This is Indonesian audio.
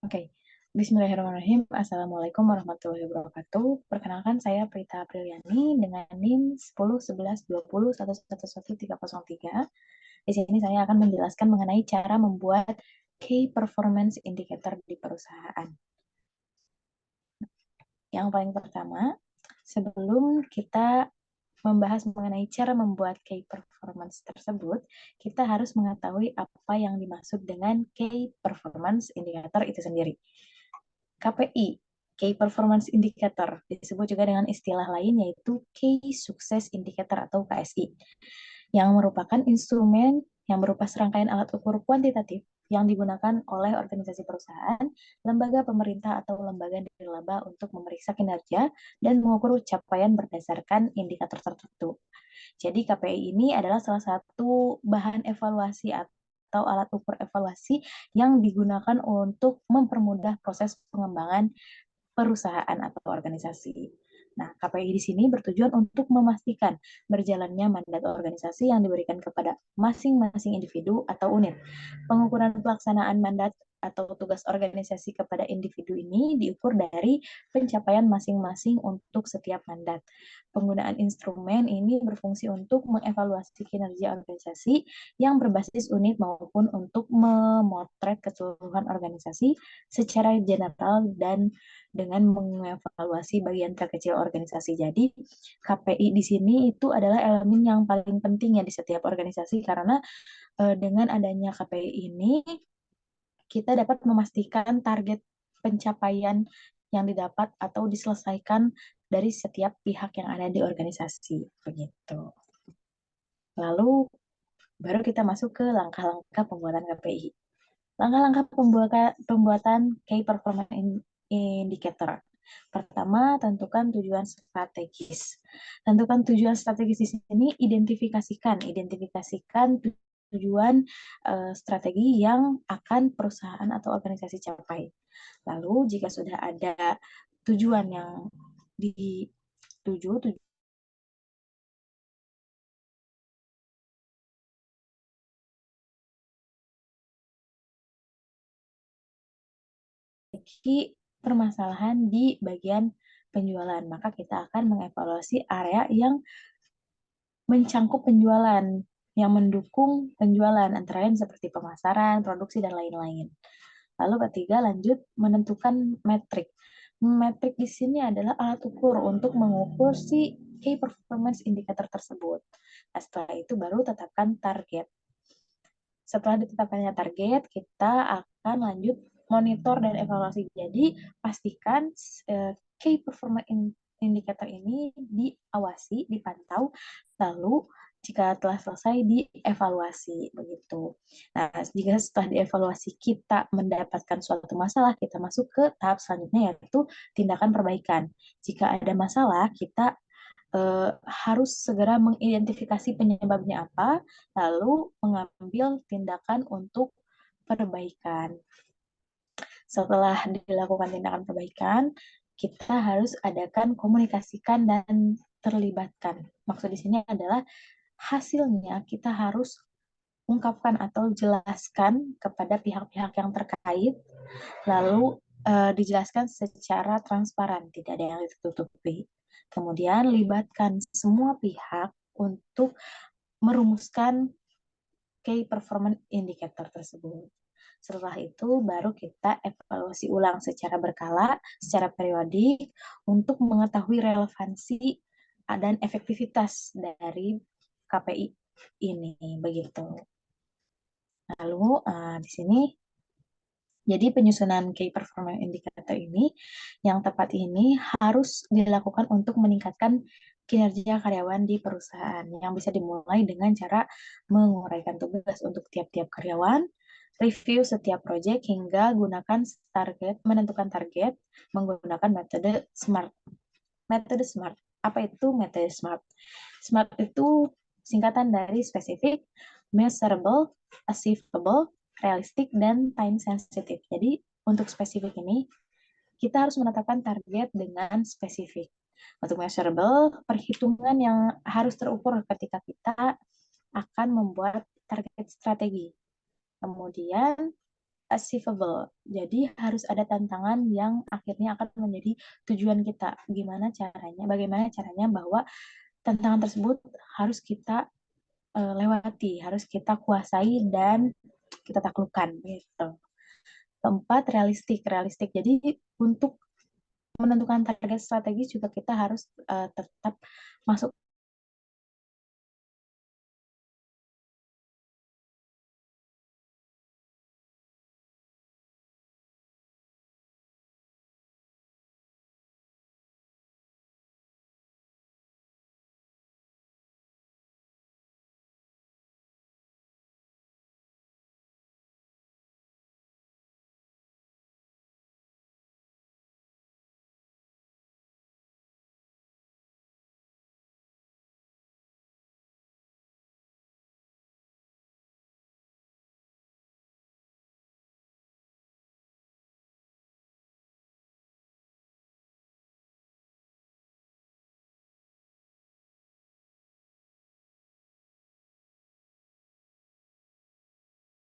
Oke, Bismillahirrahmanirrahim. Assalamualaikum warahmatullahi wabarakatuh. Perkenalkan saya Prita Apriliani dengan NIM 101120111303. Di sini saya akan menjelaskan mengenai cara membuat Key Performance Indicator di perusahaan. Yang paling pertama, sebelum kita membahas mengenai cara membuat key performance tersebut, kita harus mengetahui apa yang dimaksud dengan key performance indicator itu sendiri. KPI, Key Performance Indicator, disebut juga dengan istilah lain yaitu Key Success Indicator atau KSI, yang merupakan instrumen yang berupa serangkaian alat ukur kuantitatif yang digunakan oleh organisasi perusahaan, lembaga pemerintah atau lembaga nirlaba untuk memeriksa kinerja dan mengukur capaian berdasarkan indikator tertentu. Jadi KPI ini adalah salah satu bahan evaluasi atau alat ukur evaluasi yang digunakan untuk mempermudah proses pengembangan perusahaan atau organisasi. Nah, KPI di sini bertujuan untuk memastikan berjalannya mandat organisasi yang diberikan kepada masing-masing individu atau unit. Pengukuran pelaksanaan mandat atau tugas organisasi kepada individu ini diukur dari pencapaian masing-masing untuk setiap mandat. Penggunaan instrumen ini berfungsi untuk mengevaluasi kinerja organisasi yang berbasis unit maupun untuk memotret keseluruhan organisasi secara general dan dengan mengevaluasi bagian terkecil organisasi. Jadi, KPI di sini itu adalah elemen yang paling penting ya di setiap organisasi karena dengan adanya KPI ini kita dapat memastikan target pencapaian yang didapat atau diselesaikan dari setiap pihak yang ada di organisasi begitu. Lalu baru kita masuk ke langkah-langkah pembuatan KPI. Langkah-langkah pembuatan Key Performance Indicator. Pertama, tentukan tujuan strategis. Tentukan tujuan strategis di sini, identifikasikan tujuan strategi yang akan perusahaan atau organisasi capai. Lalu, jika sudah ada tujuan yang dituju, permasalahan di bagian penjualan, maka kita akan mengevaluasi area yang mencangkup penjualan, yang mendukung penjualan, antara lain seperti pemasaran, produksi, dan lain-lain. Lalu ketiga, lanjut menentukan metrik. Metrik di sini adalah alat ukur untuk mengukur si key performance indicator tersebut. Nah, setelah itu baru tetapkan target. Setelah ditetapkannya target, kita akan lanjut monitor dan evaluasi. Jadi, pastikan key performance indicator ini diawasi, dipantau, lalu jika telah selesai dievaluasi begitu. Nah, jika setelah dievaluasi kita mendapatkan suatu masalah, kita masuk ke tahap selanjutnya yaitu tindakan perbaikan. Jika ada masalah, kita harus segera mengidentifikasi penyebabnya apa, lalu mengambil tindakan untuk perbaikan. Setelah dilakukan tindakan perbaikan, kita harus adakan komunikasikan dan terlibatkan. Maksud di sini adalah hasilnya kita harus ungkapkan atau jelaskan kepada pihak-pihak yang terkait, lalu dijelaskan secara transparan, tidak ada yang ditutupi. Kemudian libatkan semua pihak untuk merumuskan key performance indicator tersebut. Setelah itu baru kita evaluasi ulang secara berkala, secara periodik untuk mengetahui relevansi dan efektivitas dari KPI ini begitu. Lalu di sini jadi penyusunan Key Performance Indicator ini yang tepat ini harus dilakukan untuk meningkatkan kinerja karyawan di perusahaan yang bisa dimulai dengan cara menguraikan tugas untuk tiap-tiap karyawan, review setiap proyek hingga gunakan target, menentukan target menggunakan metode SMART. Metode SMART. Apa itu metode SMART? SMART itu singkatan dari spesifik, measurable, achievable, realistik, dan time sensitive. Jadi untuk spesifik ini, kita harus menetapkan target dengan spesifik. Untuk measurable, perhitungan yang harus terukur ketika kita akan membuat target strategi. Kemudian achievable. Jadi harus ada tantangan yang akhirnya akan menjadi tujuan kita. Bagaimana caranya bahwa tantangan tersebut harus kita lewati, harus kita kuasai dan kita taklukkan gitu. Keempat, realistik. Realistik. Jadi untuk menentukan target strategis juga kita harus tetap masuk